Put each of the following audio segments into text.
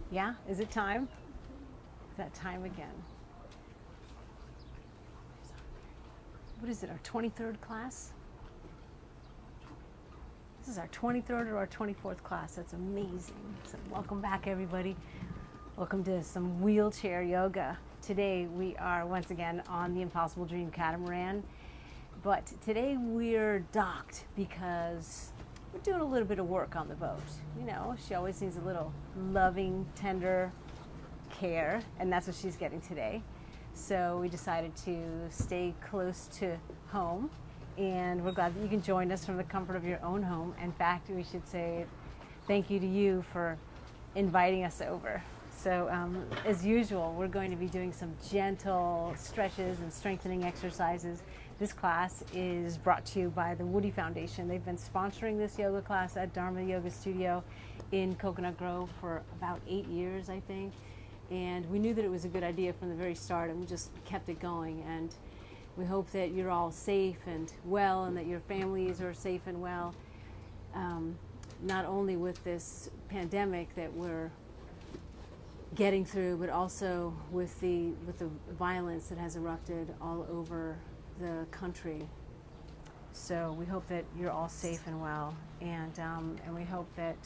Yeah, is it time? It's that time again. What is it, our 23rd class? This is our 23rd or our 24th class. That's amazing. So welcome back, everybody. Welcome to some wheelchair yoga. Today we are once again on the Impossible Dream catamaran, but today we're docked because we're doing a little bit of work on the boat. You know, she always needs a little loving, tender care, and that's what she's getting today. So we decided to stay close to home, and we're glad that you can join us from the comfort of your own home. In fact, we should say thank you to you for inviting us over. So as usual, we're going to be doing some gentle stretches and strengthening exercises. This class is brought to you by the Woody Foundation. They've been sponsoring this yoga class at Dharma Yoga Studio in Coconut Grove for about 8 years, I think. And we knew that it was a good idea from the very start, and we just kept it going. And we hope that you're all safe and well, and that your families are safe and well, not only with this pandemic that we're getting through, but also with the violence that has erupted all over the country. So we hope that you're all safe and well, and we hope that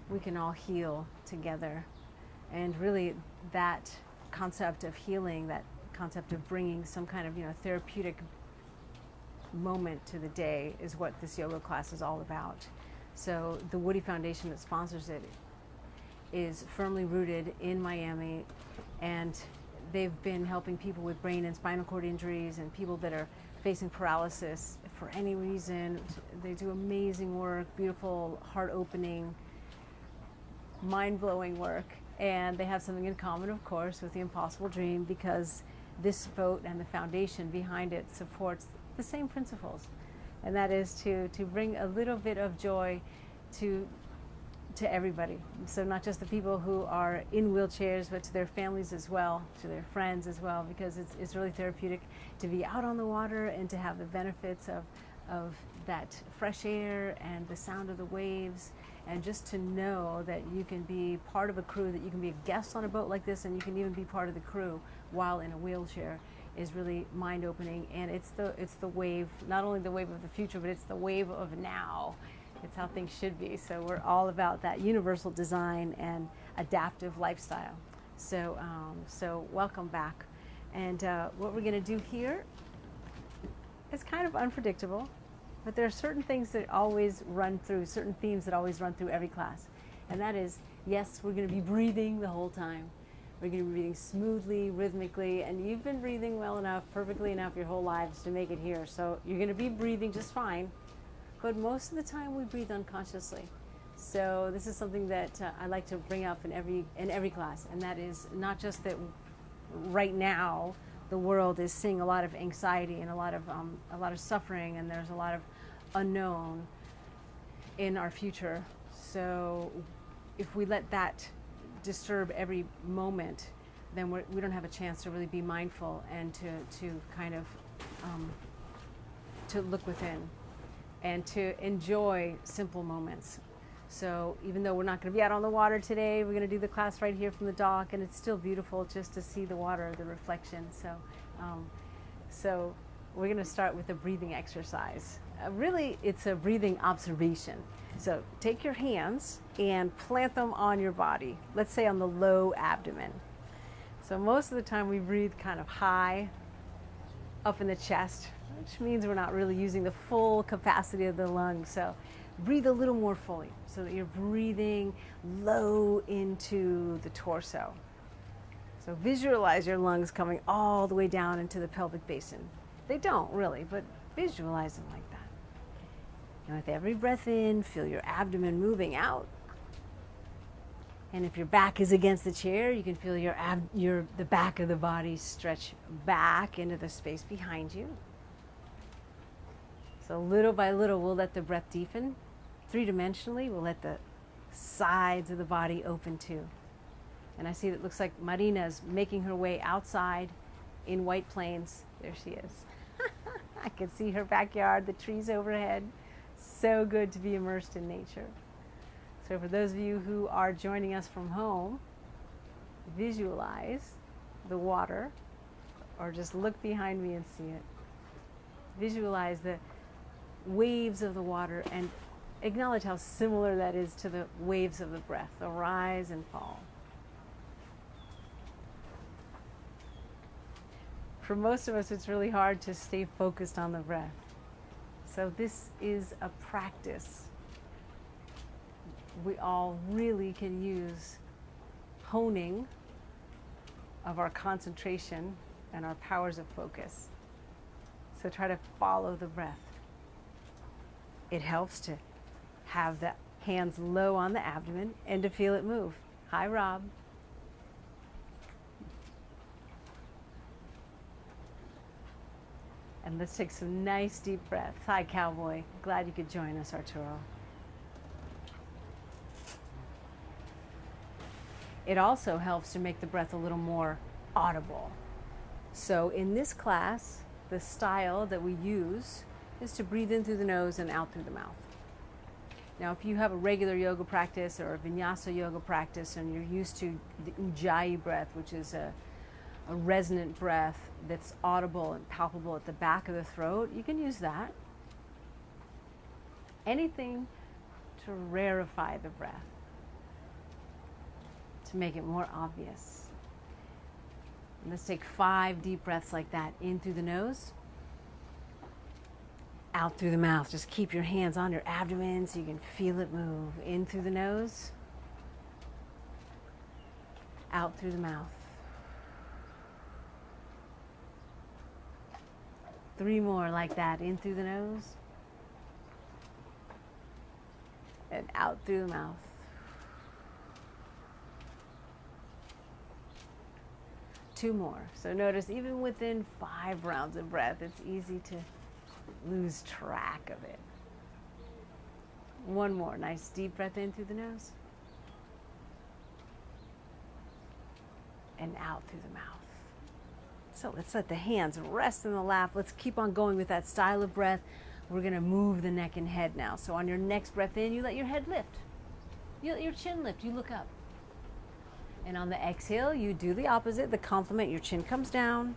we can all heal together. And really, that concept of healing, that concept of bringing some kind of therapeutic moment to the day, is what this yoga class is all about. So the Woody Foundation that sponsors it is firmly rooted in Miami, and they've been helping people with brain and spinal cord injuries and people that are facing paralysis for any reason. They do amazing work, beautiful, heart-opening, mind-blowing work. And they have something in common, of course, with the Impossible Dream, because this boat and the foundation behind it supports the same principles. And that is to bring a little bit of joy to everybody. So not just the people who are in wheelchairs, but to their families as well, to their friends as well, because it's really therapeutic to be out on the water and to have the benefits of that fresh air and the sound of the waves, and just to know that you can be part of a crew, that you can be a guest on a boat like this, and you can even be part of the crew while in a wheelchair, is really mind-opening. And it's the wave, not only the wave of the future, but it's the wave of now. It's how things should be. So we're all about that universal design and adaptive lifestyle. So so welcome back. And what we're going to do here is kind of unpredictable, but there are certain things that always run through, certain themes that always run through every class. And that is, yes, we're going to be breathing the whole time. We're going to be breathing smoothly, rhythmically, and you've been breathing well enough, perfectly enough your whole lives to make it here. So you're going to be breathing just fine, but most of the time we breathe unconsciously. So this is something that I like to bring up in every class, and that is not just that right now the world is seeing a lot of anxiety and a lot of suffering, and there's a lot of unknown in our future. So if we let that disturb every moment, then we don't have a chance to really be mindful and to kind of to look within and to enjoy simple moments. So even though we're not going to be out on the water today, we're going to do the class right here from the dock, and it's still beautiful just to see the water, the reflection. So we're going to start with a breathing exercise. Really, it's a breathing observation. So take your hands and plant them on your body, let's say on the low abdomen. So most of the time we breathe kind of high up in the chest, which means we're not really using the full capacity of the lungs. So breathe a little more fully so that you're breathing low into the torso. So visualize your lungs coming all the way down into the pelvic basin. They don't really, but visualize them like that. And with every breath in, feel your abdomen moving out. And if your back is against the chair, you can feel the back of the body stretch back into the space behind you. So little by little, we'll let the breath deepen. Three-dimensionally, we'll let the sides of the body open too. And I see that it looks like Marina's making her way outside in White Plains. There she is. I can see her backyard, the trees overhead. So good to be immersed in nature. So for those of you who are joining us from home, visualize the water, or just look behind me and see it. Visualize the waves of the water and acknowledge how similar that is to the waves of the breath, the rise and fall. For most of us, it's really hard to stay focused on the breath. So this is a practice we all really can use, honing of our concentration and our powers of focus. So try to follow the breath. It helps to have the hands low on the abdomen and to feel it move. Hi, Rob. And let's take some nice deep breaths. Hi, Cowboy. Glad you could join us, Arturo. It also helps to make the breath a little more audible. So in this class, the style that we use is to breathe in through the nose and out through the mouth. Now, if you have a regular yoga practice or a vinyasa yoga practice and you're used to the ujjayi breath, which is a resonant breath that's audible and palpable at the back of the throat, you can use that. Anything to rarefy the breath, to make it more obvious. And let's take 5 deep breaths like that. In through the nose, out through the mouth. Just keep your hands on your abdomen so you can feel it move. In through the nose, out through the mouth. 3 more like that. In through the nose and out through the mouth. 2 more. So notice even within 5 rounds of breath, it's easy to lose track of it. 1 more. Nice deep breath in through the nose and out through the mouth. So let's let the hands rest in the lap. Let's keep on going with that style of breath. We're going to move the neck and head now. So on your next breath in, you let your head lift. You let your chin lift. You look up. And on the exhale, you do the opposite, the complement. Your chin comes down.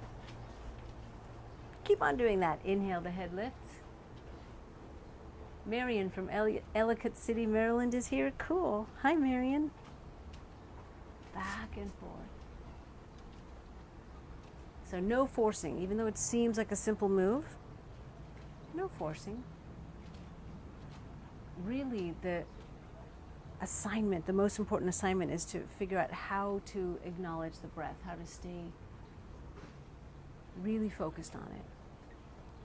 Keep on doing that. Inhale, the head lifts. Marion from Ellicott City, Maryland is here. Cool. Hi, Marion. Back and forth. So no forcing, even though it seems like a simple move. No forcing. Really, the assignment, the most important assignment, is to figure out how to acknowledge the breath, how to stay really focused on it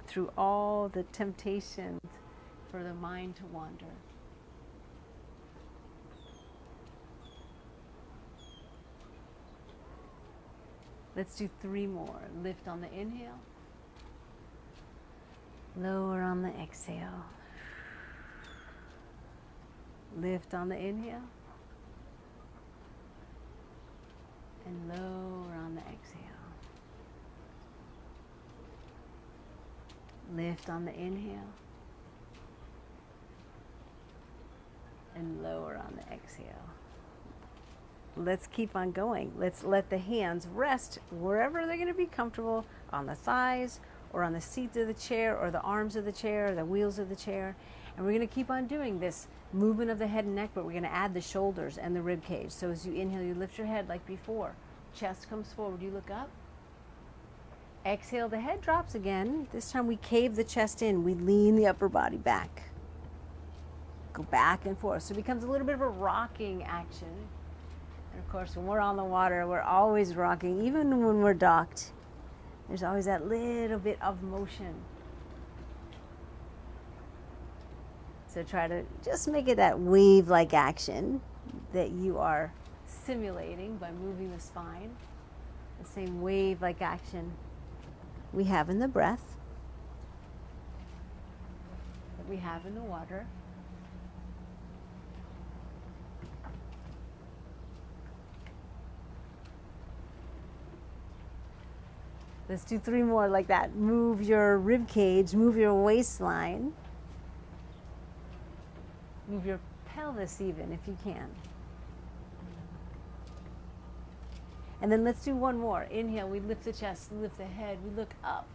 through all the temptations for the mind to wander. Let's do 3 more. Lift on the inhale. Lower on the exhale. Lift on the inhale. And lower on the exhale. Lift on the inhale. And lower on the exhale. Let's keep on going. Let's let the hands rest wherever they're going to be comfortable, on the thighs or on the seats of the chair or the arms of the chair or the wheels of the chair. And we're going to keep on doing this movement of the head and neck, but we're going to add the shoulders and the rib cage. So as you inhale, you lift your head like before. Chest comes forward. You look up. Exhale, the head drops again. This time we cave the chest in. We lean the upper body back. Go back and forth. So it becomes a little bit of a rocking action. And of course, when we're on the water, we're always rocking, even when we're docked. There's always that little bit of motion. So try to just make it that wave-like action that you are simulating by moving the spine. The same wave-like action we have in the breath, that we have in the water. Let's do 3 more like that. Move your rib cage, move your waistline, move your pelvis even, if you can. And then let's do one more. Inhale, we lift the chest, lift the head, we look up.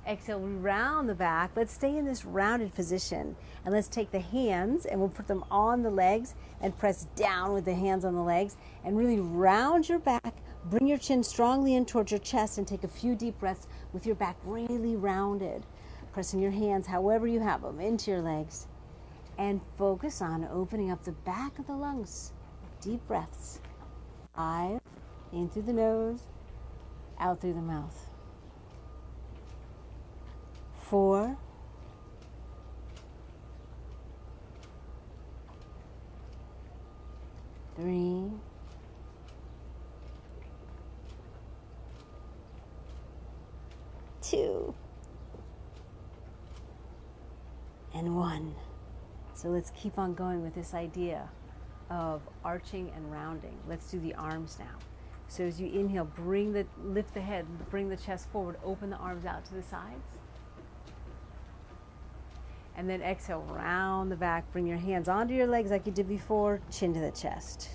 Exhale, we round the back. Let's stay in this rounded position. And let's take the hands and we'll put them on the legs and press down with the hands on the legs. And really round your back. Bring your chin strongly in towards your chest and take a few deep breaths with your back really rounded. Pressing your hands, however you have them, into your legs. And focus on opening up the back of the lungs. Deep breaths. 5, in through the nose, out through the mouth. 4, 3, 2, and 1. So let's keep on going with this idea of arching and rounding. Let's do the arms now. So as you inhale, lift the head, bring the chest forward, open the arms out to the sides. And then exhale, round the back, bring your hands onto your legs like you did before, chin to the chest.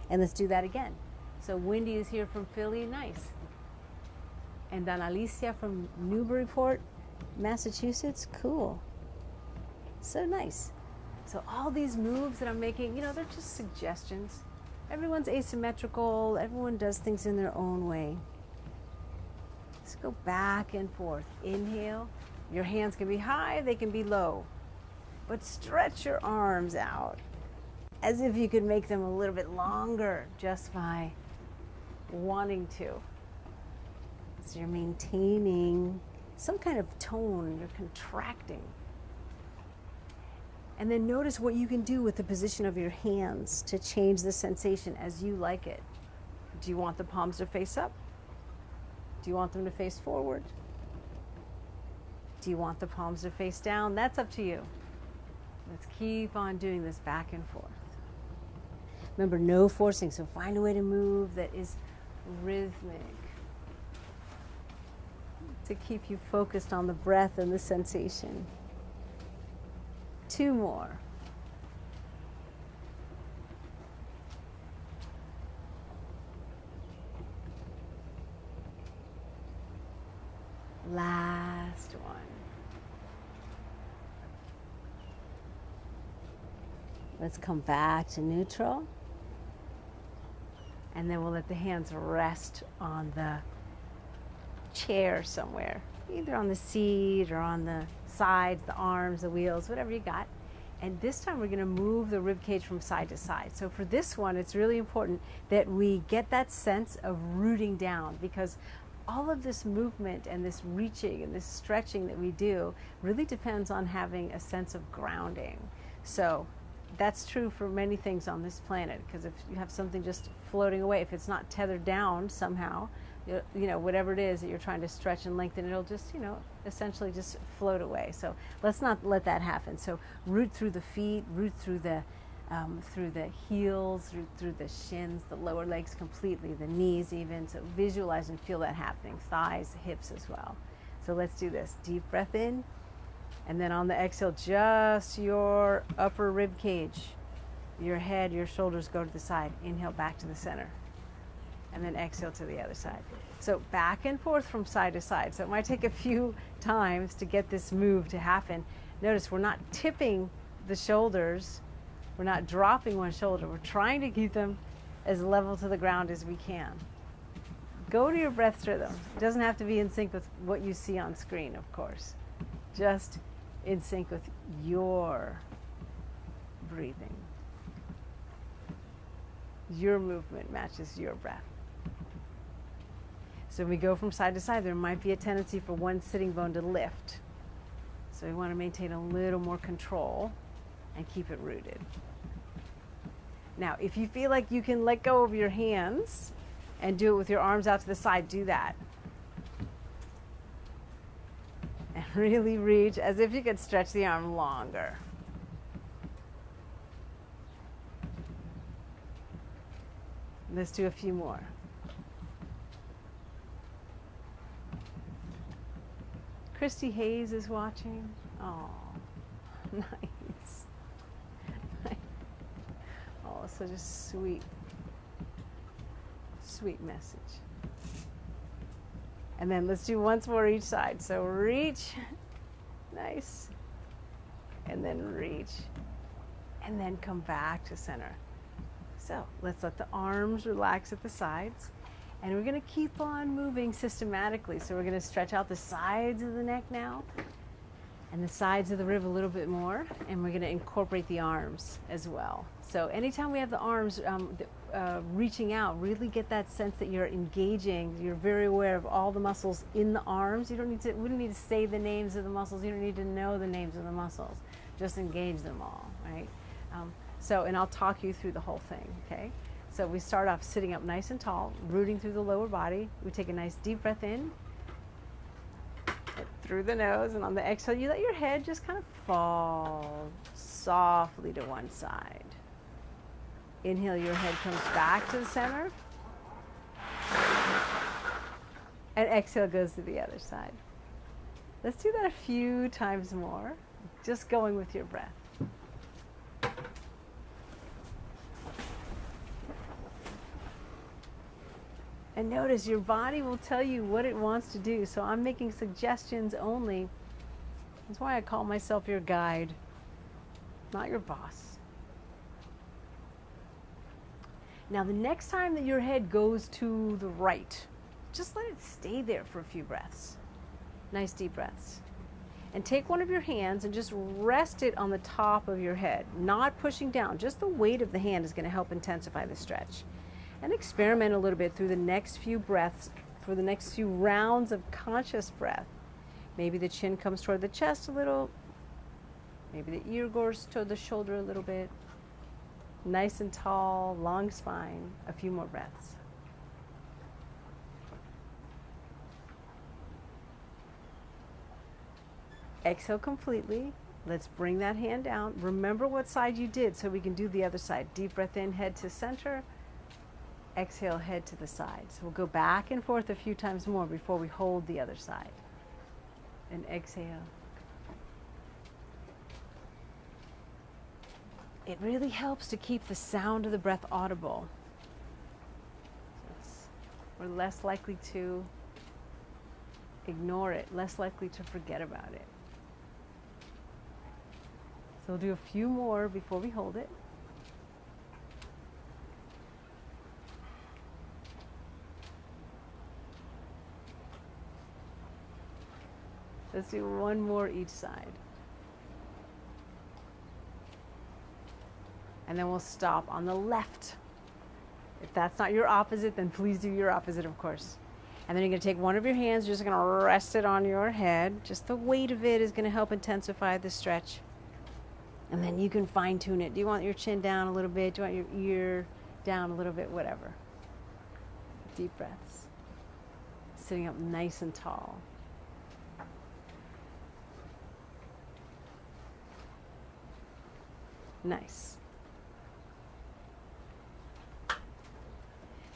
And let's do that again. So Wendy is here from Philly, nice. And Alicia from Newburyport, Massachusetts, cool. So nice. So all these moves that I'm making, they're just suggestions. Everyone's asymmetrical, everyone does things in their own way. Let's go back and forth. Inhale. Your hands can be high, they can be low, but stretch your arms out as if you could make them a little bit longer just by wanting to. So you're maintaining some kind of tone, you're contracting. And then notice what you can do with the position of your hands to change the sensation as you like it. Do you want the palms to face up? Do you want them to face forward? Do you want the palms to face down? That's up to you. Let's keep on doing this back and forth. Remember, no forcing, so find a way to move that is rhythmic to keep you focused on the breath and the sensation. 2 more. Last one. Let's come back to neutral. And then we'll let the hands rest on the chair somewhere, either on the seat or on the sides, the arms, the wheels, whatever you got. And this time we're going to move the rib cage from side to side. So for this one, it's really important that we get that sense of rooting down, because all of this movement and this reaching and this stretching that we do really depends on having a sense of grounding. So that's true for many things on this planet, because if you have something just floating away, if it's not tethered down somehow, whatever it is that you're trying to stretch and lengthen, it'll just, essentially just float away. So let's not let that happen. So root through the feet, root through the heels, root through the shins, the lower legs completely, the knees even. So visualize and feel that happening. Thighs, hips as well. So let's do this. Deep breath in. And then on the exhale, just your upper rib cage, your head, your shoulders go to the side. Inhale back to the center. And then exhale to the other side. So back and forth from side to side. So it might take a few times to get this move to happen. Notice we're not tipping the shoulders. We're not dropping one shoulder. We're trying to keep them as level to the ground as we can. Go to your breath rhythm. It doesn't have to be in sync with what you see on screen, of course. Just in sync with your breathing. Your movement matches your breath. So when we go from side to side, there might be a tendency for one sitting bone to lift. So we want to maintain a little more control and keep it rooted. Now, if you feel like you can let go of your hands and do it with your arms out to the side, do that. And really reach as if you could stretch the arm longer. Let's do a few more. Christy Hayes is watching. Oh, nice. So just sweet, sweet message. And then let's do once more each side. So reach, nice. And then reach. And then come back to center. So let's let the arms relax at the sides. And we're going to keep on moving systematically. So we're going to stretch out the sides of the neck now and the sides of the rib a little bit more. And we're going to incorporate the arms as well. So anytime we have the arms reaching out, really get that sense that you're engaging. You're very aware of all the muscles in the arms. We don't need to say the names of the muscles. You don't need to know the names of the muscles. Just engage them all, right? And I'll talk you through the whole thing, okay? So we start off sitting up nice and tall, rooting through the lower body. We take a nice deep breath in through the nose, and on the exhale, you let your head just kind of fall softly to one side. Inhale, your head comes back to the center. And exhale goes to the other side. Let's do that a few times more, just going with your breath. And notice your body will tell you what it wants to do. So I'm making suggestions only. That's why I call myself your guide, not your boss. Now the next time that your head goes to the right, just let it stay there for a few breaths. Nice deep breaths. And take one of your hands and just rest it on the top of your head, not pushing down. Just the weight of the hand is going to help intensify the stretch. And experiment a little bit through the next few breaths, for the next few rounds of conscious breath. Maybe the chin comes toward the chest a little. Maybe the ear goes toward the shoulder a little bit. Nice and tall, long spine. A few more breaths. Exhale completely. Let's bring that hand down. Remember what side you did so we can do the other side. Deep breath in, head to center. Exhale, head to the side. So we'll go back and forth a few times more before we hold the other side. And exhale. It really helps to keep the sound of the breath audible. We're less likely to ignore it, less likely to forget about it. So we'll do a few more before we hold it. Let's do one more each side. And then we'll stop on the left. If that's not your opposite, then please do your opposite, of course. And then you're going to take one of your hands, you're just going to rest it on your head. Just the weight of it is going to help intensify the stretch. And then you can fine tune it. Do you want your chin down a little bit? Do you want your ear down a little bit? Whatever. Deep breaths. Sitting up nice and tall. Nice.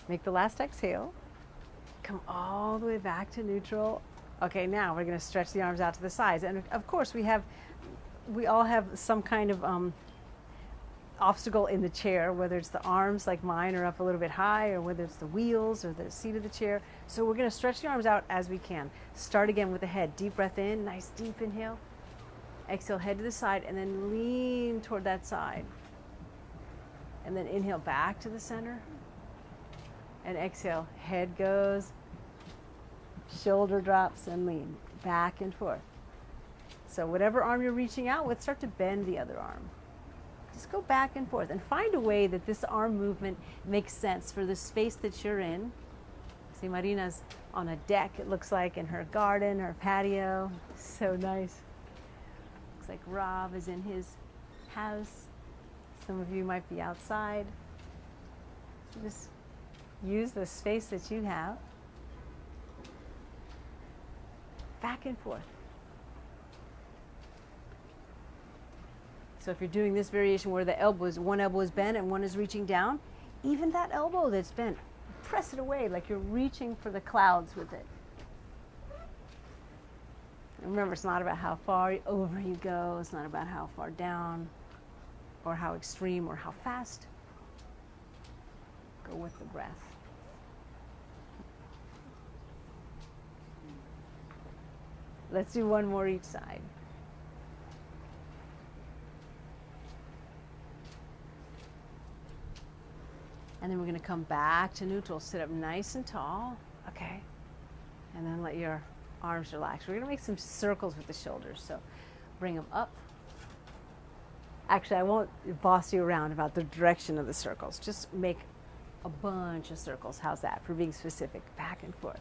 Make the last exhale. Come all the way back to neutral. Okay, now we're going to stretch the arms out to the sides. And of course, we all have some kind of obstacle in the chair, whether it's the arms like mine are up a little bit high, or whether it's the wheels or the seat of the chair. So we're going to stretch the arms out as we can. Start again with the head. Deep breath in, nice deep inhale. Exhale, head to the side, and then lean toward that side. And then inhale back to the center. And exhale, head goes, shoulder drops, and lean back and forth. So whatever arm you're reaching out with, start to bend the other arm. Just go back and forth and find a way that this arm movement makes sense for the space that you're in. See, Marina's on a deck, it looks like, in her garden, her patio. So nice. Looks like Rob is in his house. Some of you might be outside. So just use the space that you have. Back and forth. So if you're doing this variation where one elbow is bent and one is reaching down, even that elbow that's bent, press it away like you're reaching for the clouds with it. And remember, it's not about how far over you go. It's not about how far down or how extreme or how fast. Go with the breath. Let's do one more each side. And then we're going to come back to neutral. Sit up nice and tall. Okay. And then let your arms relax. We're going to make some circles with the shoulders. So bring them up. Actually, I won't boss you around about the direction of the circles. Just make a bunch of circles. How's that for being specific? Back and forth.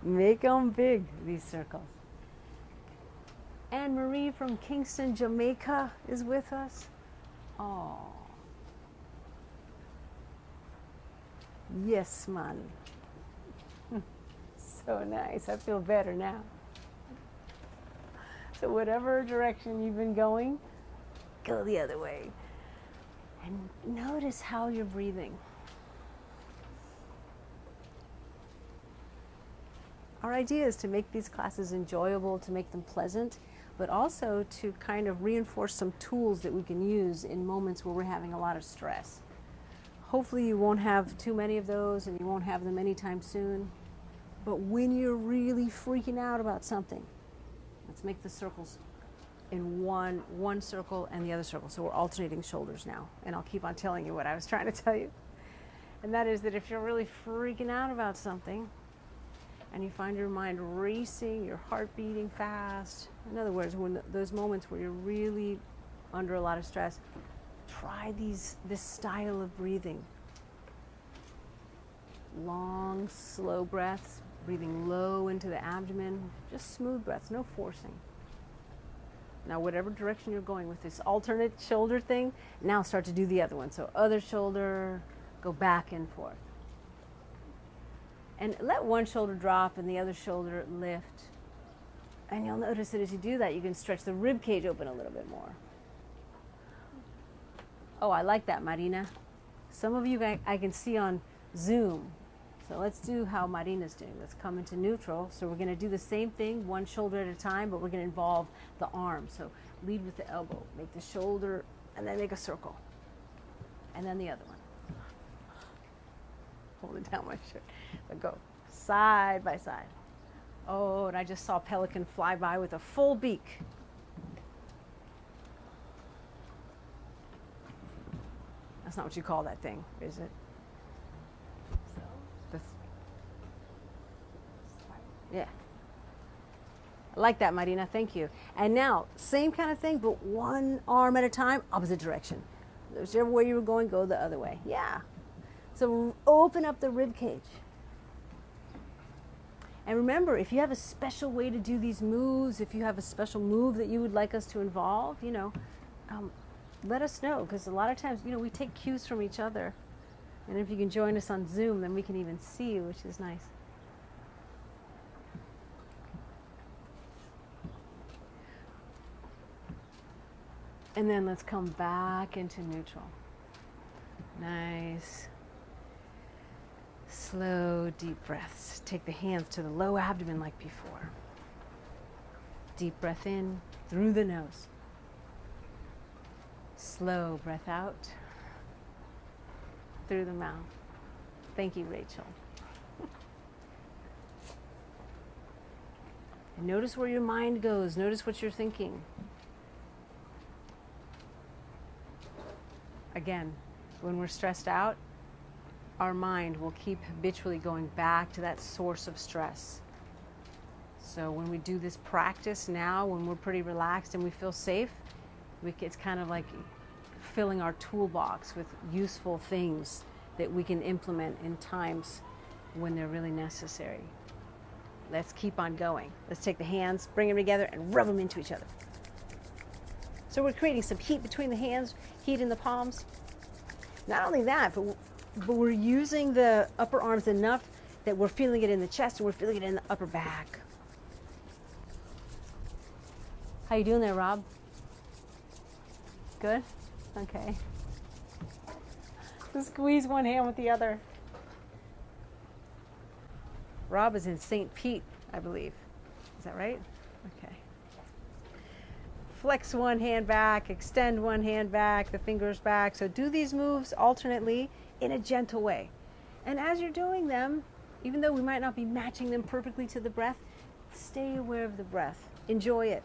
Make them big, these circles. Anne Marie from Kingston, Jamaica is with us. Oh. Yes, man. So nice. I feel better now. So whatever direction you've been going, go the other way. And notice how you're breathing. Our idea is to make these classes enjoyable, to make them pleasant, but also to kind of reinforce some tools that we can use in moments where we're having a lot of stress. Hopefully you won't have too many of those and you won't have them anytime soon. But when you're really freaking out about something, let's make the circles in one circle and the other circle. So we're alternating shoulders now. And I'll keep on telling you what I was trying to tell you. And that is that if you're really freaking out about something, and you find your mind racing, your heart beating fast. In other words, when those moments where you're really under a lot of stress, try this style of breathing. Long, slow breaths, breathing low into the abdomen, just smooth breaths, no forcing. Now, whatever direction you're going with this alternate shoulder thing, now start to do the other one. So other shoulder, go back and forth. And let one shoulder drop and the other shoulder lift. And you'll notice that as you do that, you can stretch the rib cage open a little bit more. Oh, I like that, Marina. Some of you I can see on Zoom. So let's do how Marina's doing. Let's come into neutral. So we're going to do the same thing, one shoulder at a time, but we're going to involve the arm. So lead with the elbow, make the shoulder, and then make a circle. And then the other one. Hold it down my shirt. But go side by side. Oh, and I just saw a pelican fly by with a full beak. That's not what you call that thing, is it? Yeah. I like that, Marina. Thank you. And now, same kind of thing, but one arm at a time, opposite direction. Whichever way you were going, go the other way. Yeah. So open up the rib cage. And remember, if you have a special way to do these moves, if you have a special move that you would like us to involve, let us know. Because a lot of times, we take cues from each other. And if you can join us on Zoom, then we can even see you, which is nice. And then let's come back into neutral. Nice. Slow, deep breaths. Take the hands to the low abdomen like before. Deep breath in through the nose. Slow breath out through the mouth. Thank you, Rachel. And notice where your mind goes. Notice what you're thinking. Again, when we're stressed out, our mind will keep habitually going back to that source of stress. So when we do this practice now, when we're pretty relaxed and we feel safe, it's kind of like filling our toolbox with useful things that we can implement in times when they're really necessary. Let's keep on going. Let's take the hands, bring them together, and rub them into each other. So we're creating some heat between the hands, heat in the palms. Not only that, but we're using the upper arms enough that we're feeling it in the chest and we're feeling it in the upper back. How you doing there, Rob? Good? Okay. So squeeze one hand with the other. Rob is in St. Pete, I believe. Is that right? Okay. Flex one hand back, extend one hand back, the fingers back. So do these moves alternately in a gentle way. And as you're doing them, even though we might not be matching them perfectly to the breath, stay aware of the breath. Enjoy it.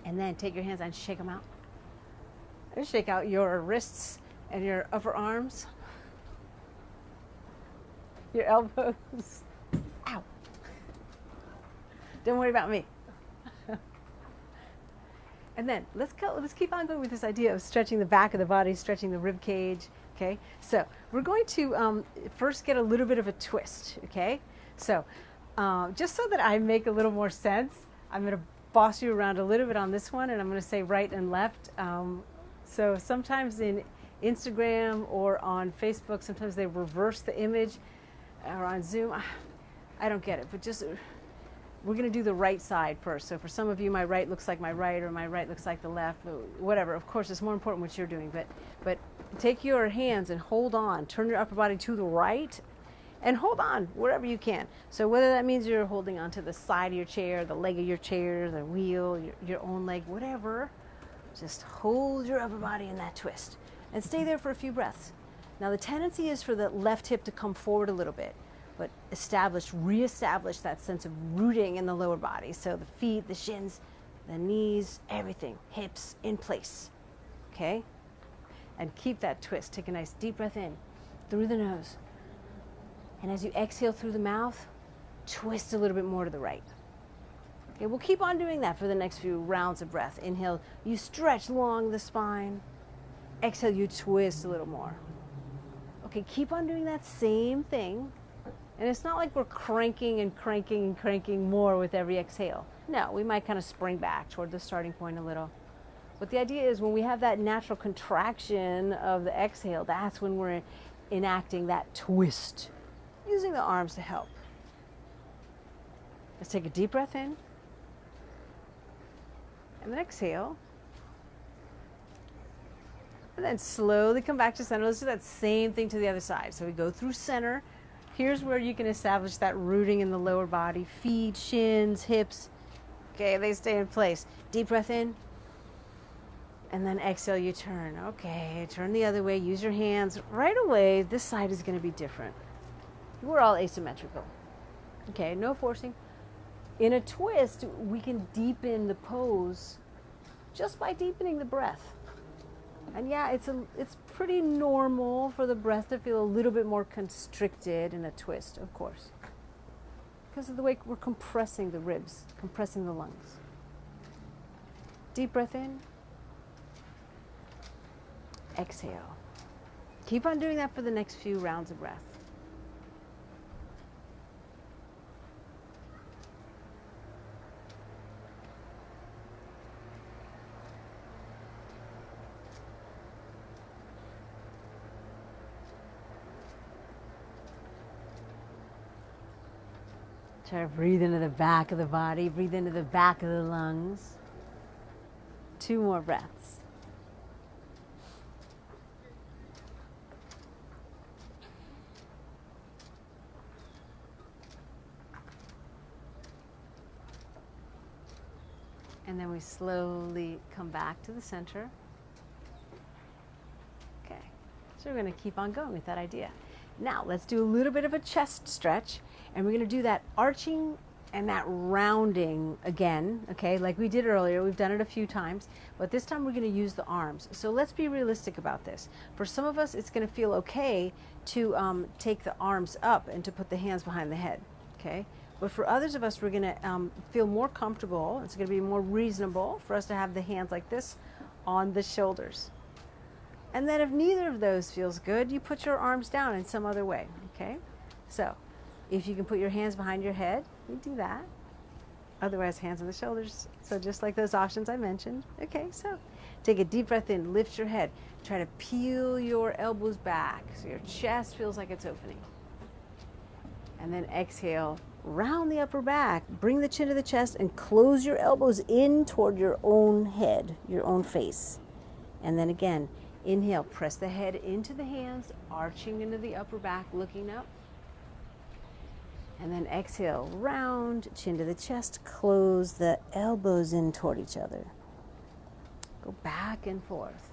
And then take your hands and shake them out. And shake out your wrists and your upper arms, your elbows. Ow. Don't worry about me. And then let's keep on going with this idea of stretching the back of the body, stretching the rib cage. Okay, so we're going to first get a little bit of a twist. Okay, so just so that I make a little more sense, I'm going to boss you around a little bit on this one, and I'm going to say right and left. So sometimes in Instagram or on Facebook, sometimes they reverse the image, or on Zoom. I don't get it, but just we're going to do the right side first. So for some of you, my right looks like my right, or my right looks like the left, whatever. Of course, it's more important what you're doing, but take your hands and hold on. Turn your upper body to the right and hold on wherever you can. So whether that means you're holding onto the side of your chair, the leg of your chair, the wheel, your own leg, whatever, just hold your upper body in that twist and stay there for a few breaths. Now the tendency is for the left hip to come forward a little bit, but reestablish that sense of rooting in the lower body. So the feet, the shins, the knees, everything, hips in place, okay? And keep that twist. Take a nice deep breath in through the nose. And as you exhale through the mouth, twist a little bit more to the right. Okay, we'll keep on doing that for the next few rounds of breath. Inhale, you stretch along the spine. Exhale, you twist a little more. Okay, keep on doing that same thing. And it's not like we're cranking and cranking and cranking more with every exhale. No, we might kind of spring back toward the starting point a little. But the idea is when we have that natural contraction of the exhale, that's when we're enacting that twist, using the arms to help. Let's take a deep breath in. And then exhale. And then slowly come back to center. Let's do that same thing to the other side. So we go through center. Here's where you can establish that rooting in the lower body. Feet, shins, hips. Okay, they stay in place. Deep breath in. And then exhale, you turn. Okay, turn the other way. Use your hands. Right away, this side is going to be different. We're all asymmetrical. Okay, no forcing. In a twist, we can deepen the pose just by deepening the breath. And yeah, it's pretty normal for the breath to feel a little bit more constricted in a twist, of course, because of the way we're compressing the ribs, compressing the lungs. Deep breath in. Exhale. Keep on doing that for the next few rounds of breath. Try to breathe into the back of the body, breathe into the back of the lungs. 2 more breaths. And then we slowly come back to the center. Okay, so we're going to keep on going with that idea. Now let's do a little bit of a chest stretch, and we're going to do that arching and that rounding again, okay, like we did earlier. We've done it a few times, but this time we're going to use the arms. So let's be realistic about this. For some of us, it's going to feel okay to take the arms up and to put the hands behind the head, okay? But for others of us, we're going to feel more comfortable. It's going to be more reasonable for us to have the hands like this on the shoulders. And then if neither of those feels good, you put your arms down in some other way, okay? So if you can put your hands behind your head, you do that. Otherwise, hands on the shoulders. So just like those options I mentioned. Okay, so take a deep breath in, lift your head. Try to peel your elbows back so your chest feels like it's opening. And then exhale, round the upper back, bring the chin to the chest, and close your elbows in toward your own head, your own face. And then again, inhale, press the head into the hands, arching into the upper back, looking up. And then exhale, round, chin to the chest, close the elbows in toward each other. Go back and forth.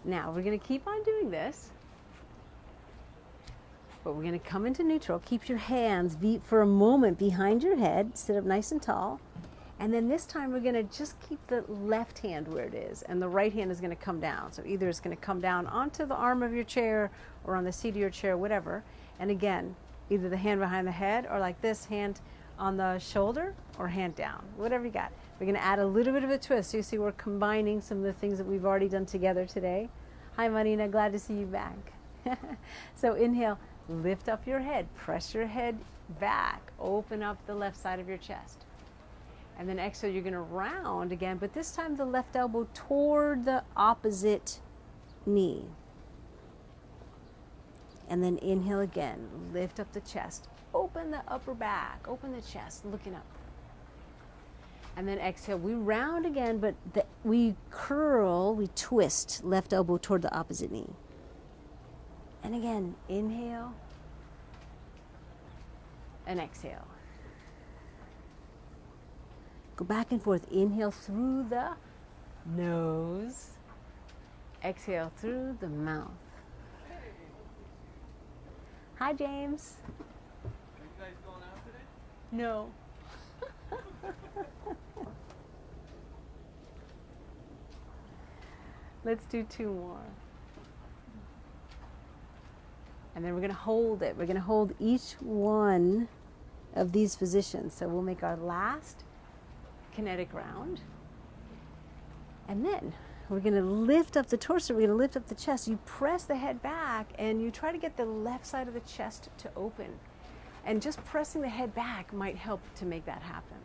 Now we're going to keep on doing this, but we're going to come into neutral. Keep your hands for a moment behind your head. Sit up nice and tall. And then this time we're going to just keep the left hand where it is, and the right hand is going to come down. So either it's going to come down onto the arm of your chair or on the seat of your chair, whatever. And again, either the hand behind the head or like this, hand on the shoulder or hand down, whatever you got. We're going to add a little bit of a twist. So you see we're combining some of the things that we've already done together today. Hi, Marina. Glad to see you back. So inhale, lift up your head. Press your head back. Open up the left side of your chest. And then exhale, you're going to round again, but this time the left elbow toward the opposite knee. And then inhale again. Lift up the chest. Open the upper back. Open the chest, looking up. And then exhale, we round again, but we curl, we twist left elbow toward the opposite knee. And again, inhale and exhale. Go back and forth. Inhale through the nose. Exhale through the mouth. Hi, James. Are you guys going out today? No. Let's do 2 more. And then we're going to hold it. We're going to hold each one of these positions. So we'll make our last kinetic round. And then we're going to lift up the torso. We're going to lift up the chest. You press the head back and you try to get the left side of the chest to open. And just pressing the head back might help to make that happen.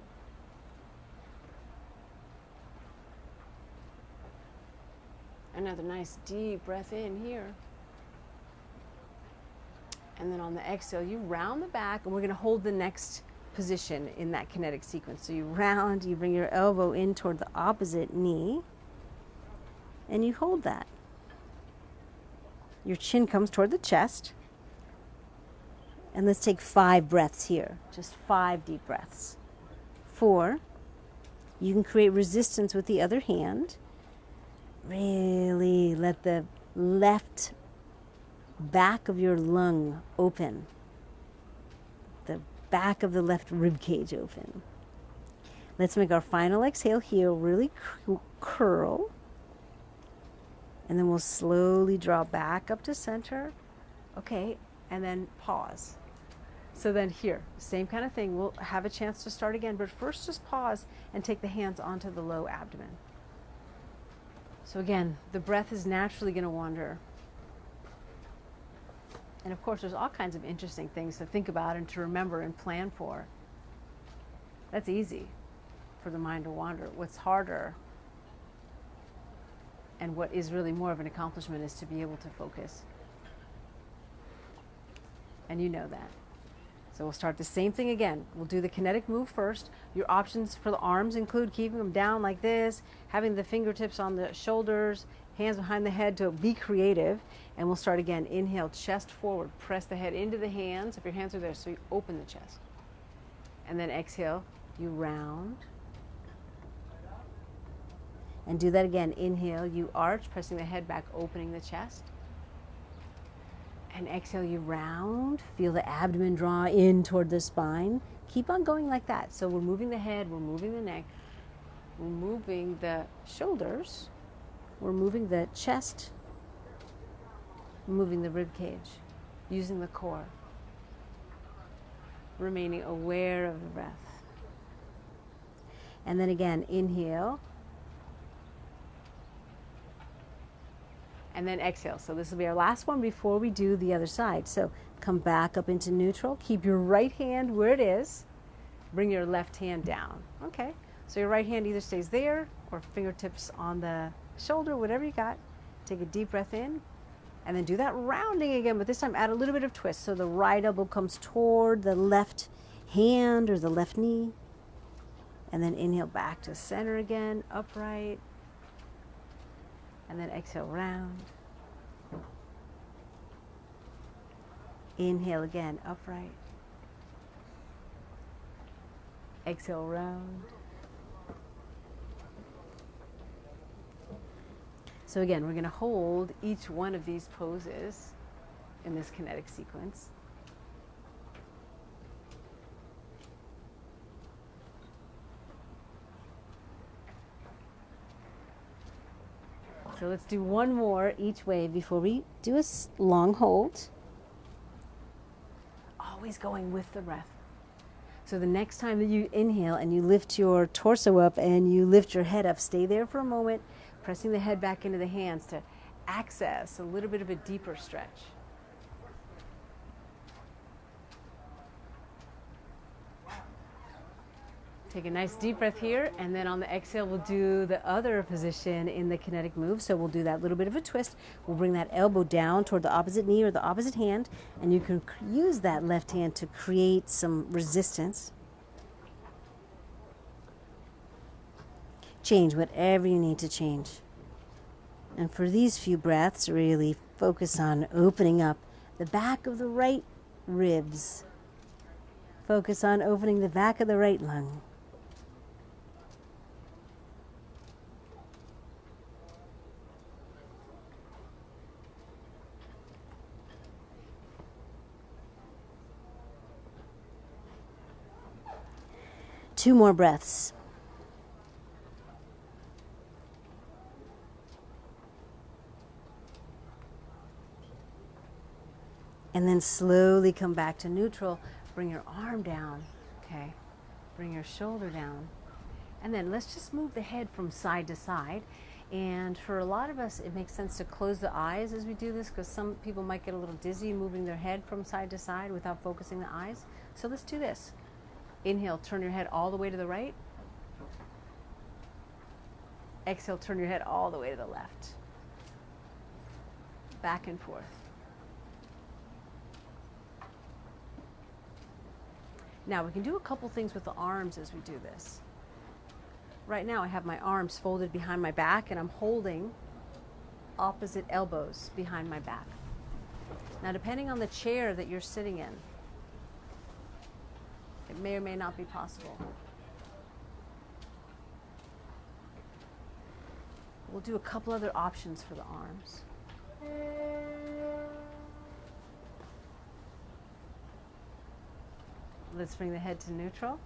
Another nice deep breath in here. And then on the exhale, you round the back, and we're going to hold the next position in that kinetic sequence. So you round, you bring your elbow in toward the opposite knee, and you hold that. Your chin comes toward the chest. And let's take 5 breaths here, just 5 deep breaths. 4, you can create resistance with the other hand. Really let the left back of your lung open. The back of the left rib cage open. Let's make our final exhale here, really curl. And then we'll slowly draw back up to center. Okay, and then pause. So then here, same kind of thing. We'll have a chance to start again, but first just pause and take the hands onto the low abdomen. So again, the breath is naturally going to wander. And of course, there's all kinds of interesting things to think about and to remember and plan for. That's easy for the mind to wander. What's harder and what is really more of an accomplishment is to be able to focus. And you know that. So we'll start the same thing again. We'll do the kinetic move first. Your options for the arms include keeping them down like this, having the fingertips on the shoulders, hands behind the head to be creative. And we'll start again. Inhale, chest forward. Press the head into the hands if your hands are there, so you open the chest. And then exhale, you round. And do that again. Inhale, you arch, pressing the head back, opening the chest. And exhale, you round. Feel the abdomen draw in toward the spine. Keep on going like that. So we're moving the head, we're moving the neck, we're moving the shoulders, we're moving the chest, we're moving the rib cage, using the core, remaining aware of the breath. And then again, inhale. And then exhale. So this will be our last one before we do the other side. So come back up into neutral. Keep your right hand where it is. bring your left hand down. Okay, so your right hand either stays there or fingertips on the shoulder, whatever you got. Take a deep breath in, and then do that rounding again, but this time add a little bit of twist. So the right elbow comes toward the left hand or the left knee. And then inhale back to center again, upright. And then exhale, round. Inhale again, upright. Exhale, round. So again, we're going to hold each one of these poses in this kinetic sequence. So let's do one more each way before we do a long hold. Always going with the breath. So the next time that you inhale and you lift your torso up and you lift your head up, stay there for a moment, pressing the head back into the hands to access a little bit of a deeper stretch. Take a nice deep breath here, and then on the exhale, we'll do the other position in the kinetic move. So we'll do that little bit of a twist. We'll bring that elbow down toward the opposite knee or the opposite hand, and you can use that left hand to create some resistance. Change whatever you need to change. And for these few breaths, really focus on opening up the back of the right ribs. Focus on opening the back of the right lung. Two more breaths. And then slowly come back to neutral. Bring your arm down, okay? Bring your shoulder down. And then let's just move the head from side to side. And for a lot of us, it makes sense to close the eyes as we do this, because some people might get a little dizzy moving their head from side to side without focusing the eyes. So let's do this. Inhale, turn your head all the way to the right. Exhale, turn your head all the way to the left. Back and forth. Now we can do a couple things with the arms as we do this. Right now I have my arms folded behind my back and I'm holding opposite elbows behind my back. Now depending on the chair that you're sitting in, it may or may not be possible. We'll do a couple other options for the arms. Let's bring the head to neutral.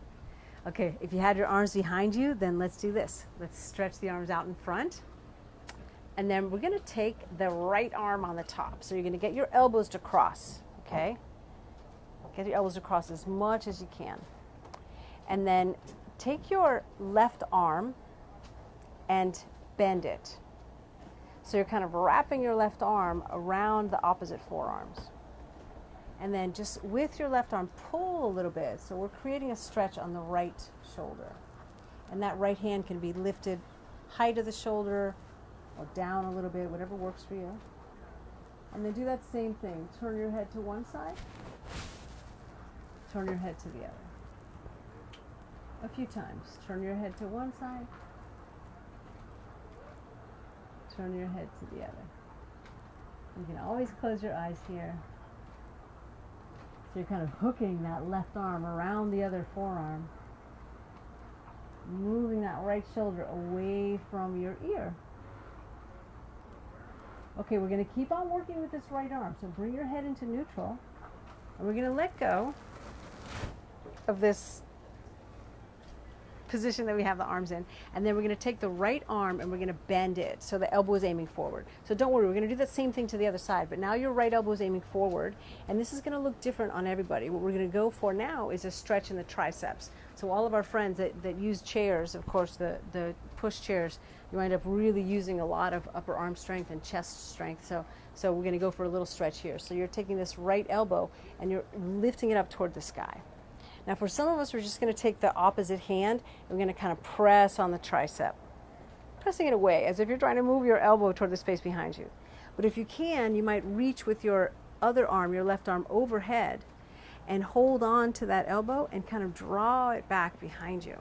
Okay, if you had your arms behind you, then let's do this. Let's stretch the arms out in front. And then we're gonna take the right arm on the top. So you're gonna get your elbows to cross, okay? Get your elbows across as much as you can. And then take your left arm and bend it. So you're kind of wrapping your left arm around the opposite forearms. And then just with your left arm, pull a little bit. So we're creating a stretch on the right shoulder. And that right hand can be lifted height of the shoulder or down a little bit, whatever works for you. And then do that same thing. Turn your head to one side. Turn your head to the other. A few times. Turn your head to one side. Turn your head to the other. You can always close your eyes here. So you're kind of hooking that left arm around the other forearm. Moving that right shoulder away from your ear. Okay, we're going to keep on working with this right arm. So bring your head into neutral. And we're going to let go of this position that we have the arms in, and then we're going to take the right arm and we're going to bend it so the elbow is aiming forward. So don't worry, we're going to do that same thing to the other side, but now your right elbow is aiming forward, and this is going to look different on everybody. What we're going to go for now is a stretch in the triceps. So all of our friends that use chairs, of course the push chairs, you wind up really using a lot of upper arm strength and chest strength. So we're going to go for a little stretch here. So you're taking this right elbow and you're lifting it up toward the sky. Now for some of us, we're just going to take the opposite hand and we're going to kind of press on the tricep, pressing it away as if you're trying to move your elbow toward the space behind you. But if you can, you might reach with your other arm, your left arm, overhead and hold on to that elbow and kind of draw it back behind you.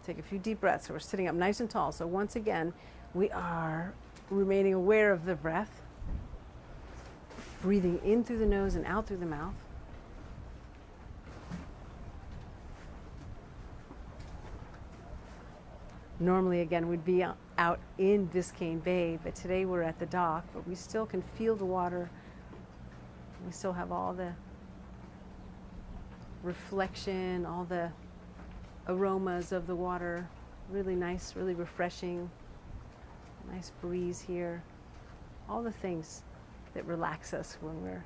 Take a few deep breaths. So we're sitting up nice and tall. So once again, we are remaining aware of the breath, breathing in through the nose and out through the mouth. Normally, again, we'd be out in Biscayne Bay, but today we're at the dock, but we still can feel the water. We still have all the reflection, all the aromas of the water. Really nice, really refreshing. Nice breeze here. All the things that relax us when we're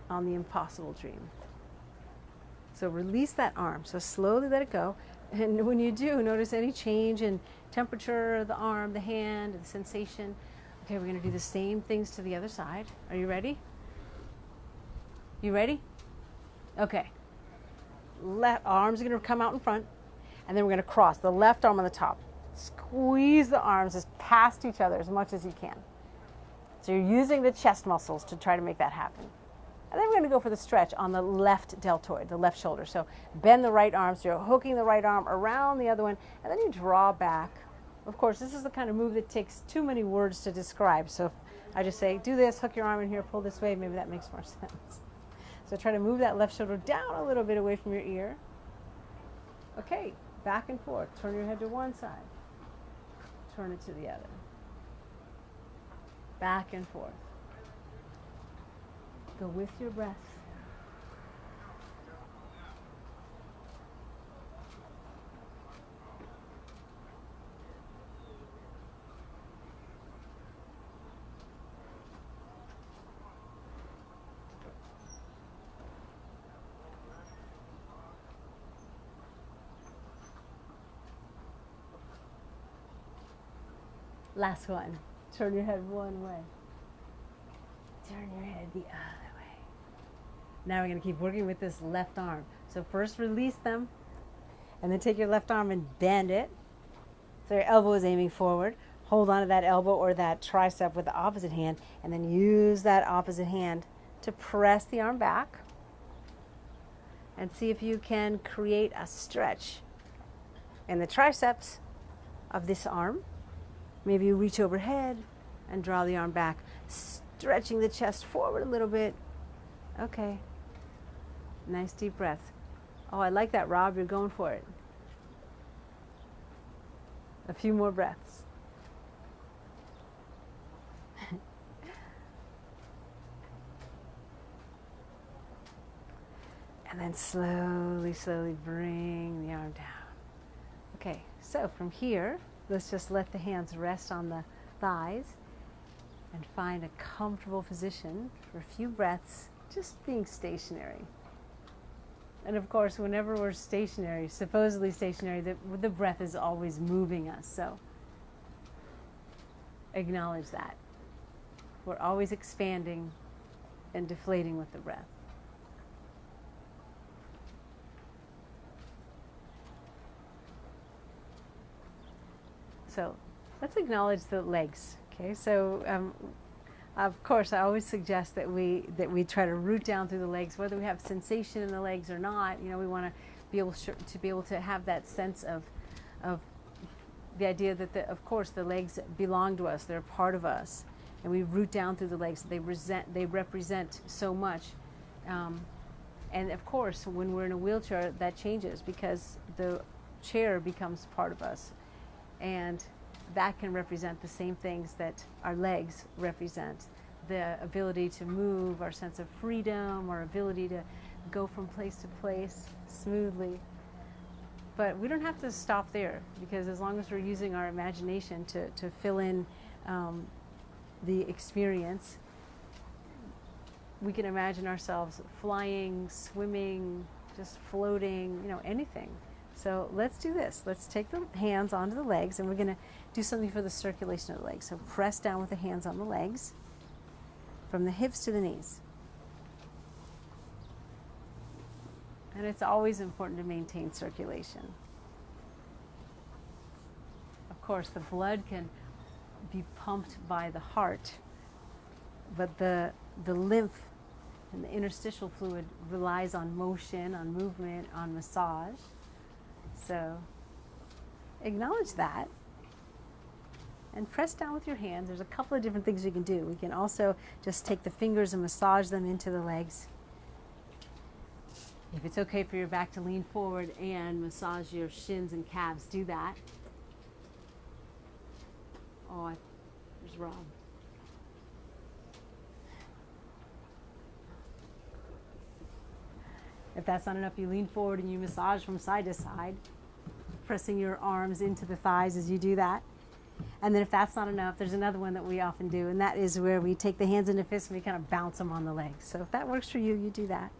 on the impossible dream. So release that arm. So slowly let it go. And when you do, notice any change in temperature of the arm, the hand, the sensation. Okay, we're going to do the same things to the other side. Are you ready? You ready? Okay. Arms are going to come out in front. And then we're going to cross the left arm on the top. Squeeze the arms as past each other as much as you can. So you're using the chest muscles to try to make that happen. And then we're going to go for the stretch on the left deltoid, the left shoulder. So bend the right arm, so you're hooking the right arm around the other one, and then you draw back. Of course, this is the kind of move that takes too many words to describe. So if I just say, do this, hook your arm in here, pull this way, maybe that makes more sense. So try to move that left shoulder down a little bit away from your ear. Okay, back and forth. Turn your head to one side. Turn it to the other. Back and forth. Go with your breath. Last one. Turn your head one way. Turn your head the other way. Now we're going to keep working with this left arm. So first release them, and then take your left arm and bend it. So your elbow is aiming forward. Hold on to that elbow or that tricep with the opposite hand, and then use that opposite hand to press the arm back. And see if you can create a stretch in the triceps of this arm. Maybe you reach overhead and draw the arm back, stretching the chest forward a little bit. Okay. Nice deep breath. Oh, I like that, Rob. You're going for it. A few more breaths. And then slowly, slowly bring the arm down. Okay, so from here, let's just let the hands rest on the thighs and find a comfortable position for a few breaths, just being stationary. And of course, whenever we're stationary, supposedly stationary, the breath is always moving us. So acknowledge that. We're always expanding and deflating with the breath. So let's acknowledge the legs. Okay, so of course, I always suggest that we try to root down through the legs, whether we have sensation in the legs or not. You know, we want to be able to have that sense of the idea that of course the legs belong to us; they're part of us, and we root down through the legs. They represent so much, and of course, when we're in a wheelchair, that changes because the chair becomes part of us. And that can represent the same things that our legs represent. The ability to move, our sense of freedom, our ability to go from place to place smoothly. But we don't have to stop there, because as long as we're using our imagination to fill in the experience, we can imagine ourselves flying, swimming, just floating, anything. So let's do this. Let's take the hands onto the legs, and we're going to do something for the circulation of the legs. So press down with the hands on the legs, from the hips to the knees. And it's always important to maintain circulation. Of course, the blood can be pumped by the heart, but the lymph and the interstitial fluid relies on motion, on movement, on massage. So acknowledge that and press down with your hands. There's a couple of different things we can do. We can also just take the fingers and massage them into the legs. If it's okay for your back to lean forward and massage your shins and calves, do that. Oh, there's Rob. If that's not enough, you lean forward and you massage from side to side, pressing your arms into the thighs as you do that. And then if that's not enough, there's another one that we often do, and that is where we take the hands into fists and we kind of bounce them on the legs. So if that works for you, you do that.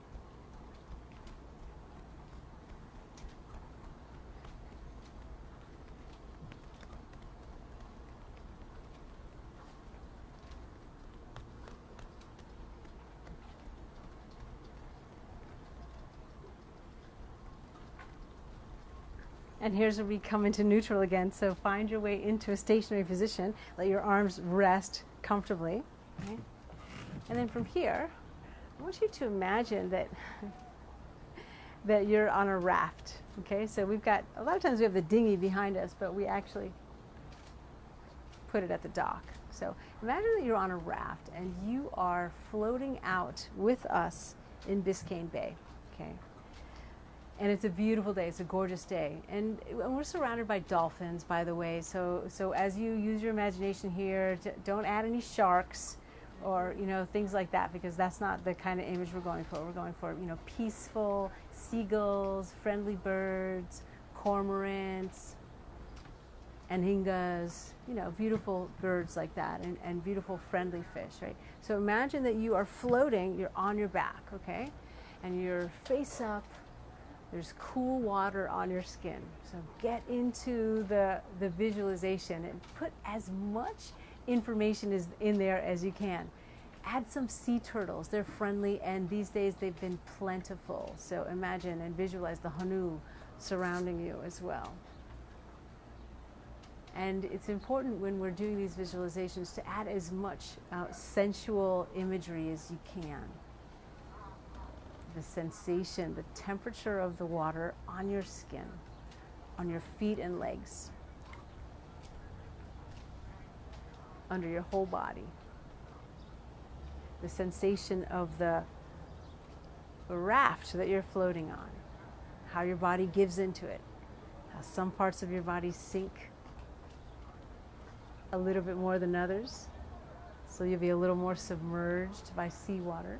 And here's where we come into neutral again. So find your way into a stationary position. Let your arms rest comfortably. Okay? And then from here, I want you to imagine that you're on a raft. Okay, so we've got, a lot of times we have the dinghy behind us, but we actually put it at the dock. So imagine that you're on a raft and you are floating out with us in Biscayne Bay. Okay. And it's a beautiful day. It's a gorgeous day. And we're surrounded by dolphins, by the way. So as you use your imagination here, don't add any sharks or, things like that, because that's not the kind of image we're going for. We're going for, peaceful seagulls, friendly birds, cormorants, anhingas, beautiful birds like that, and beautiful friendly fish, right? So imagine that you are floating, you're on your back, okay? And you're face up. There's cool water on your skin. So get into the visualization and put as much information in there as you can. Add some sea turtles. They're friendly, and these days they've been plentiful. So imagine and visualize the hanu surrounding you as well. And it's important when we're doing these visualizations to add as much sensual imagery as you can. The sensation, the temperature of the water on your skin, on your feet and legs, under your whole body. The sensation of the raft that you're floating on, how your body gives into it, how some parts of your body sink a little bit more than others, so you'll be a little more submerged by seawater.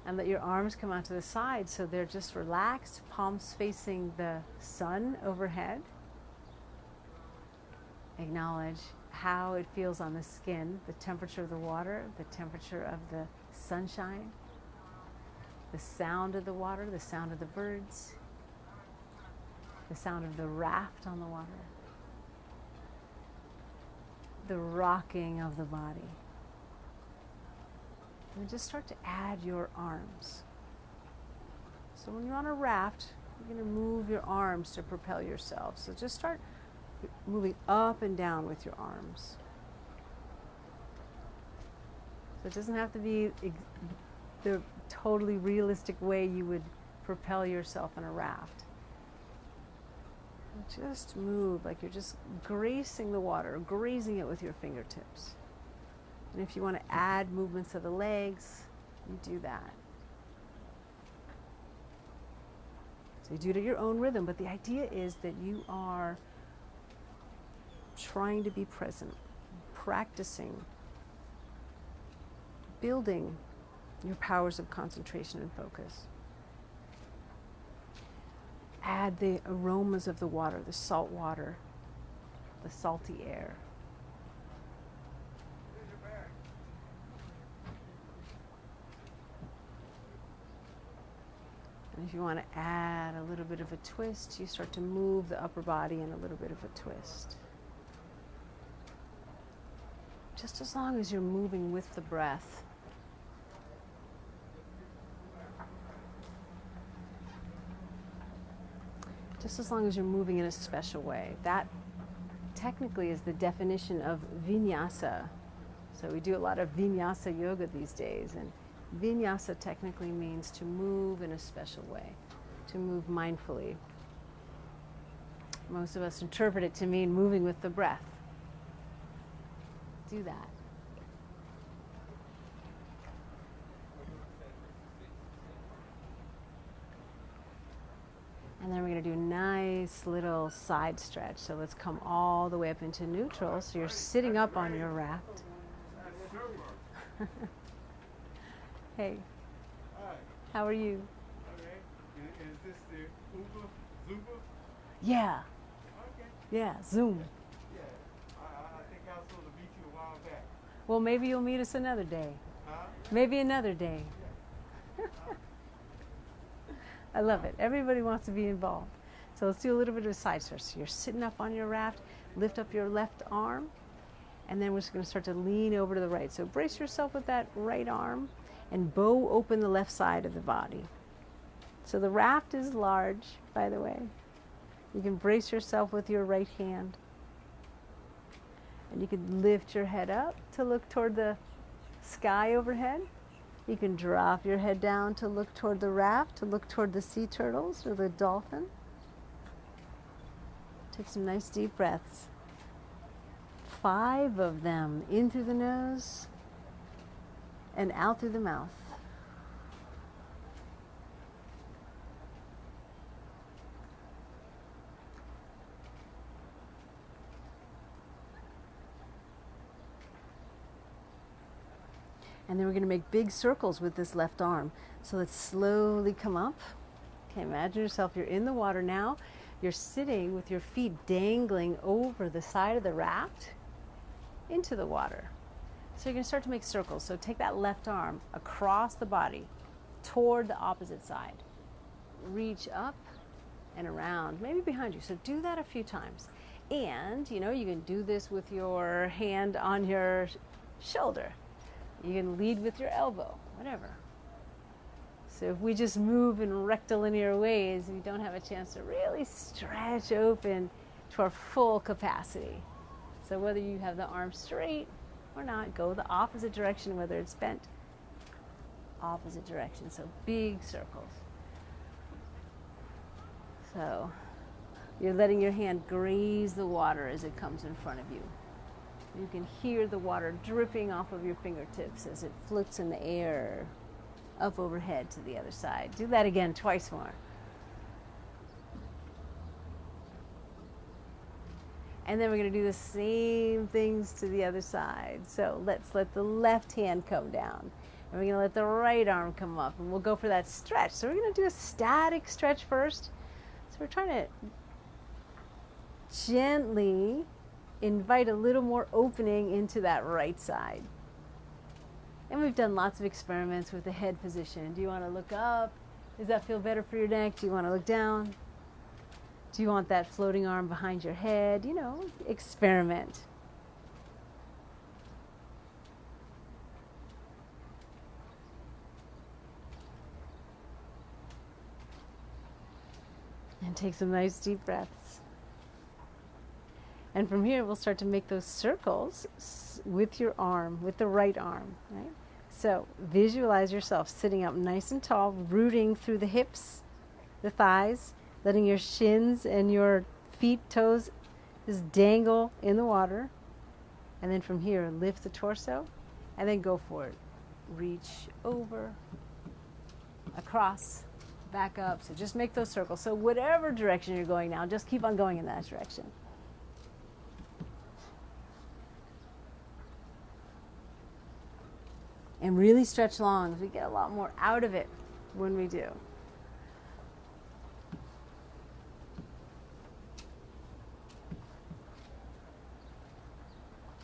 And let your arms come out to the side so they're just relaxed, palms facing the sun overhead. Acknowledge how it feels on the skin, the temperature of the water, the temperature of the sunshine, the sound of the water, the sound of the birds, the sound of the raft on the water, the rocking of the body. And just start to add your arms. So when you're on a raft, you're going to move your arms to propel yourself. So just start moving up and down with your arms. So it doesn't have to be the totally realistic way you would propel yourself in a raft. Just move like you're just gracing the water, grazing it with your fingertips. And if you want to add movements of the legs, you do that. So you do it at your own rhythm, but the idea is that you are trying to be present, practicing, building your powers of concentration and focus. Add the aromas of the water, the salt water, the salty air. If you want to add a little bit of a twist, you start to move the upper body in a little bit of a twist. Just as long as you're moving with the breath. Just as long as you're moving in a special way. That technically is the definition of vinyasa. So we do a lot of vinyasa yoga these days, and vinyasa technically means to move in a special way, to move mindfully. Most of us interpret it to mean moving with the breath. Do that. And then we're going to do a nice little side stretch. So let's come all the way up into neutral. So you're sitting up on your raft. Hey. Hi. How are you? Okay. Is this the Zumba? Yeah. Okay. Yeah, Zoom. Yeah. I think I was supposed to meet you a while back. Well, maybe you'll meet us another day. Huh? Maybe another day. Yeah. I love it. Everybody wants to be involved. So let's do a little bit of a side stretch. So you're sitting up on your raft, lift up your left arm, and then we're just going to start to lean over to the right. So brace yourself with that right arm and bow open the left side of the body. So the raft is large, by the way. You can brace yourself with your right hand. And you can lift your head up to look toward the sky overhead. You can drop your head down to look toward the raft, to look toward the sea turtles or the dolphin. Take some nice deep breaths. 5 of them, in through the nose and out through the mouth. And then we're going to make big circles with this left arm. So let's slowly come up. Okay, imagine yourself, you're in the water now. You're sitting with your feet dangling over the side of the raft into the water. So you're going to start to make circles. So take that left arm across the body toward the opposite side. Reach up and around, maybe behind you. So do that a few times. And, you know, you can do this with your hand on your shoulder. You can lead with your elbow, whatever. So if we just move in rectilinear ways, we don't have a chance to really stretch open to our full capacity. So whether you have the arm straight or not, go the opposite direction, whether it's bent, opposite direction. So big circles. So you're letting your hand graze the water as it comes in front of you. You can hear the water dripping off of your fingertips as it floats in the air up overhead to the other side. Do that again, twice more. And then we're going to do the same things to the other side. So let's let the left hand come down. And we're going to let the right arm come up. And we'll go for that stretch. So we're going to do a static stretch first. So we're trying to gently invite a little more opening into that right side. And we've done lots of experiments with the head position. Do you want to look up? Does that feel better for your neck? Do you want to look down? Do you want that floating arm behind your head? You know, experiment. And take some nice deep breaths. And from here, we'll start to make those circles with your arm, with the right arm, right? So visualize yourself sitting up nice and tall, rooting through the hips, the thighs, letting your shins and your feet, toes just dangle in the water. And then from here, lift the torso and then go for it. Reach over, across, back up. So just make those circles. So whatever direction you're going now, just keep on going in that direction. And really stretch long. We get a lot more out of it when we do.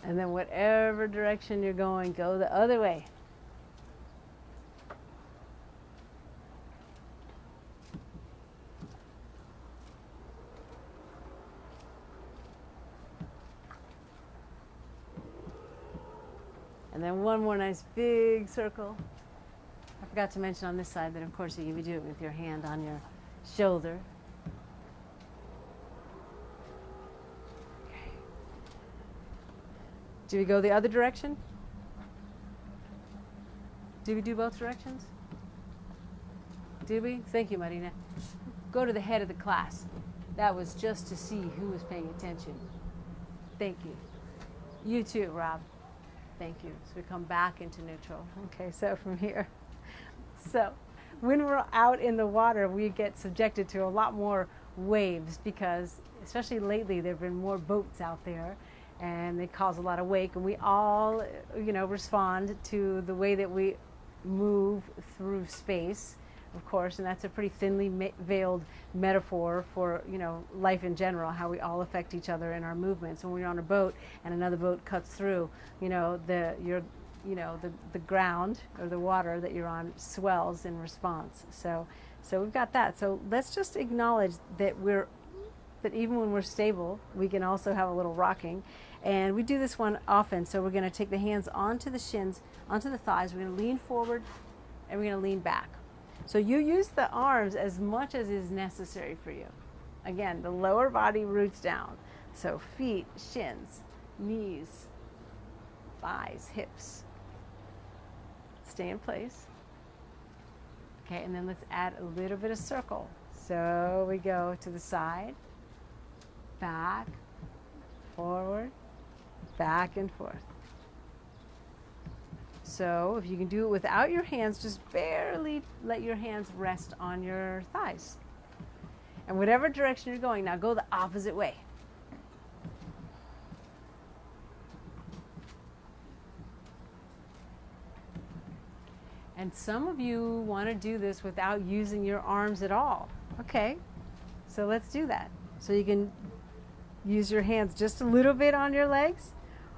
And then whatever direction you're going, go the other way. And then one more nice big circle. I forgot to mention on this side that, of course, you can do it with your hand on your shoulder. Okay. Do we go the other direction? Did we do both directions? Did we? Thank you, Marina. Go to the head of the class. That was just to see who was paying attention. Thank you. You too, Rob. Thank you. So we come back into neutral. Okay, so from here. So when we're out in the water, we get subjected to a lot more waves because, especially lately, there have been more boats out there and they cause a lot of wake. And we all, respond to the way that we move through space, of course, and that's a pretty thinly veiled metaphor for, life in general, how we all affect each other in our movements. When we're on a boat and another boat cuts through, the ground or the water that you're on swells in response. So we've got that. So let's just acknowledge that even when we're stable, we can also have a little rocking. And we do this one often. So we're going to take the hands onto the shins, onto the thighs. We're going to lean forward and we're going to lean back. So you use the arms as much as is necessary for you. Again, the lower body roots down. So feet, shins, knees, thighs, hips. Stay in place. Okay, and then let's add a little bit of circle. So we go to the side, back, forward, back and forth. So if you can do it without your hands, just barely let your hands rest on your thighs. And whatever direction you're going, now go the opposite way. And some of you want to do this without using your arms at all. Okay, so let's do that. So you can use your hands just a little bit on your legs,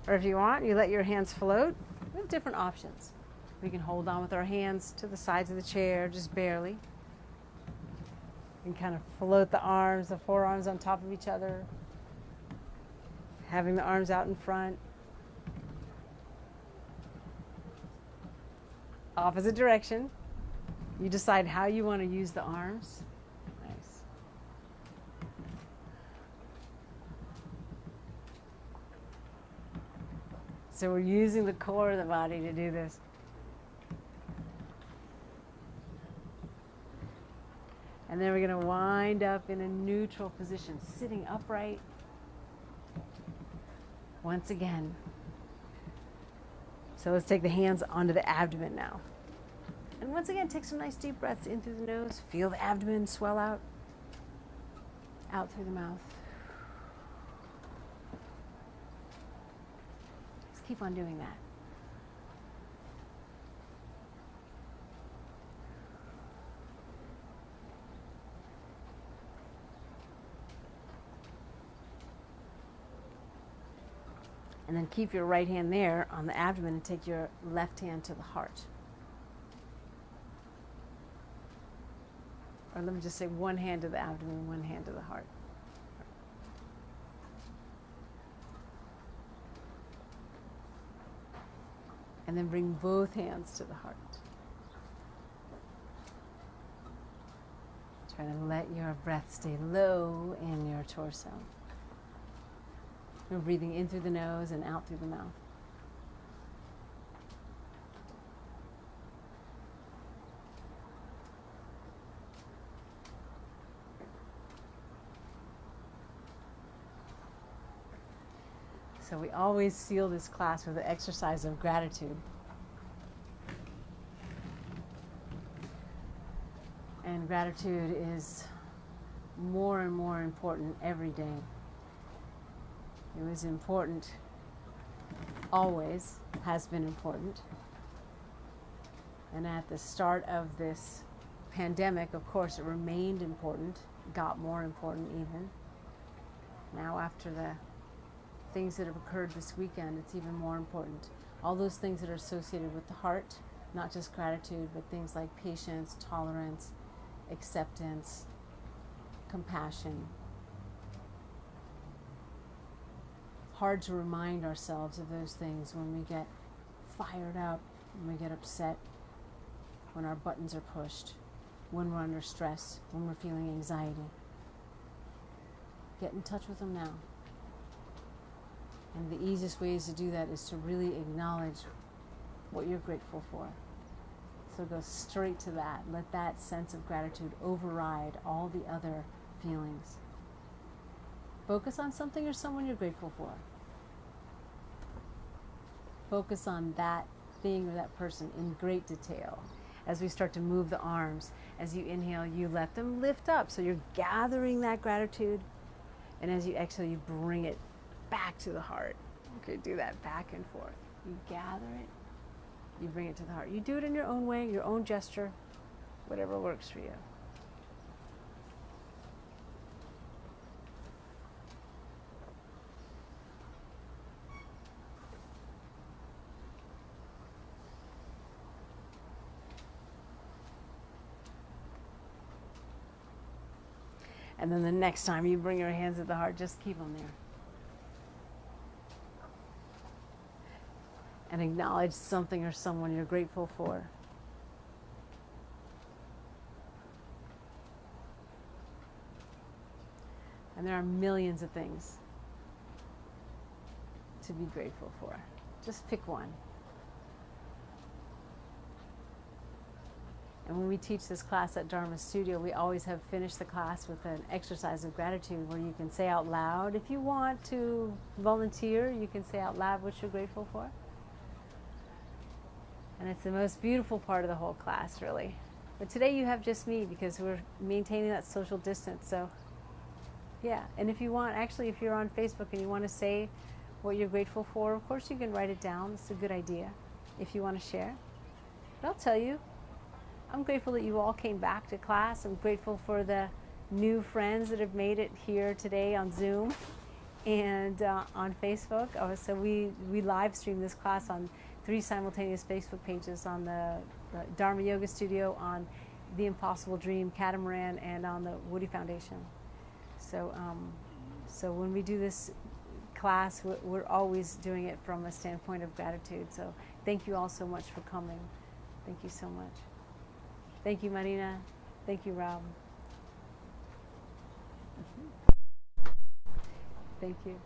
or if you want, you let your hands float. We have different options. We can hold on with our hands to the sides of the chair, just barely. And kind of float the arms, the forearms on top of each other, having the arms out in front. Opposite direction. You decide how you want to use the arms. Nice. So we're using the core of the body to do this. And then we're going to wind up in a neutral position, sitting upright. Once again. So let's take the hands onto the abdomen now. And once again, take some nice deep breaths in through the nose. Feel the abdomen swell out. Out through the mouth. Just keep on doing that. And then keep your right hand there on the abdomen and take your left hand to the heart. Or let me just say one hand to the abdomen, one hand to the heart. And then bring both hands to the heart. Try to let your breath stay low in your torso. We're breathing in through the nose and out through the mouth. So we always seal this class with an exercise of gratitude. And gratitude is more and more important every day. It was important, always has been important. And at the start of this pandemic, of course, it remained important, got more important even. Now after the things that have occurred this weekend, it's even more important. All those things that are associated with the heart, not just gratitude, but things like patience, tolerance, acceptance, compassion. Hard to remind ourselves of those things when we get fired up, when we get upset, when our buttons are pushed, when we're under stress, when we're feeling anxiety. Get in touch with them now. And the easiest ways to do that is to really acknowledge what you're grateful for. So go straight to that. Let that sense of gratitude override all the other feelings. Focus on something or someone you're grateful for. Focus on that thing or that person in great detail. As we start to move the arms, as you inhale, you let them lift up. So you're gathering that gratitude. And as you exhale, you bring it back to the heart. Okay, do that back and forth. You gather it, you bring it to the heart. You do it in your own way, your own gesture, whatever works for you. And then the next time you bring your hands to the heart, just keep them there. And acknowledge something or someone you're grateful for. And there are millions of things to be grateful for. Just pick one. And when we teach this class at Dharma Studio, we always have finished the class with an exercise of gratitude where you can say out loud. If you want to volunteer, you can say out loud what you're grateful for. And it's the most beautiful part of the whole class, really. But today you have just me because we're maintaining that social distance. So, yeah. And if you want, actually, if you're on Facebook and you want to say what you're grateful for, of course you can write it down. It's a good idea if you want to share. But I'll tell you, I'm grateful that you all came back to class. I'm grateful for the new friends that have made it here today on Zoom and on Facebook. So we live stream this class on 3 simultaneous Facebook pages, on the Dharma Yoga Studio, on the Impossible Dream Catamaran, and on the Woody Foundation. So when we do this class, we're always doing it from a standpoint of gratitude. So thank you all so much for coming. Thank you so much. Thank you, Marina. Thank you, Rob. Thank you.